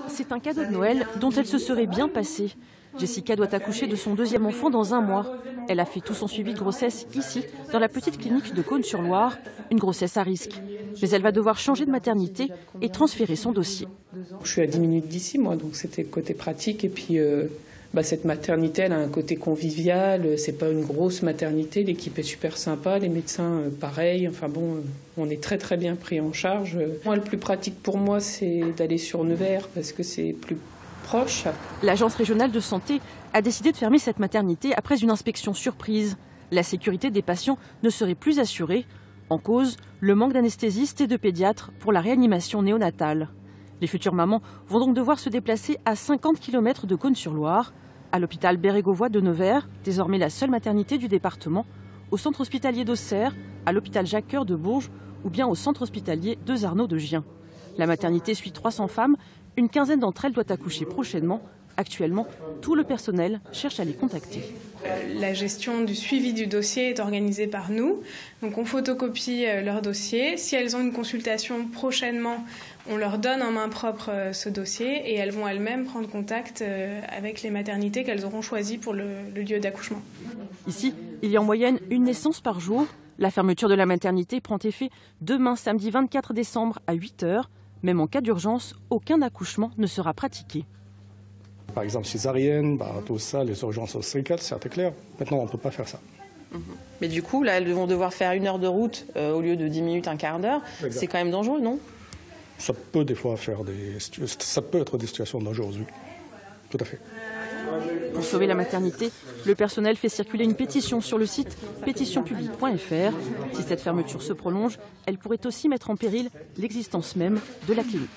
C'est un cadeau de Noël dont elle se serait bien passée. Jessica doit accoucher de son deuxième enfant dans un mois. Elle a fait tout son suivi de grossesse ici, dans la petite clinique de Cosne-sur-Loire, une grossesse à risque. Mais elle va devoir changer de maternité et transférer son dossier. Je suis à 10 minutes d'ici, moi, donc c'était le côté pratique. Et puis, cette maternité, elle a un côté convivial. C'est pas une grosse maternité. L'équipe est super sympa. Les médecins, pareil. Enfin bon, on est très très bien pris en charge. Moi, le plus pratique pour moi, c'est d'aller sur Nevers parce que c'est plus proche. L'agence régionale de santé a décidé de fermer cette maternité après une inspection surprise. La sécurité des patients ne serait plus assurée. En cause, le manque d'anesthésistes et de pédiatres pour la réanimation néonatale. Les futures mamans vont donc devoir se déplacer à 50 km de Cosne-sur-Loire, à l'hôpital Bérégovois de Nevers, désormais la seule maternité du département, au centre hospitalier d'Auxerre, à l'hôpital Jacques-Cœur de Bourges ou bien au centre hospitalier de Zarnaud de Gien. La maternité suit 300 femmes, une quinzaine d'entre elles doit accoucher prochainement. Actuellement, tout le personnel cherche à les contacter. La gestion du suivi du dossier est organisée par nous. Donc on photocopie leur dossier. Si elles ont une consultation prochainement, on leur donne en main propre ce dossier et elles vont elles-mêmes prendre contact avec les maternités qu'elles auront choisies pour le lieu d'accouchement. Ici, il y a en moyenne une naissance par jour. La fermeture de la maternité prend effet demain, samedi 24 décembre à 8 h. Même en cas d'urgence, aucun accouchement ne sera pratiqué. Par exemple, césarienne, tout ça, les urgences obstétricales, c'est clair. Maintenant, on ne peut pas faire ça. Mais du coup, là, elles vont devoir faire 1 heure de route au lieu de 10 minutes, un quart d'heure. C'est quand même dangereux, non? Ça peut des fois ça peut être des situations dangereuses, oui. Tout à fait. Pour sauver la maternité, le personnel fait circuler une pétition sur le site pétitionpublique.fr. Si cette fermeture se prolonge, elle pourrait aussi mettre en péril l'existence même de la clinique.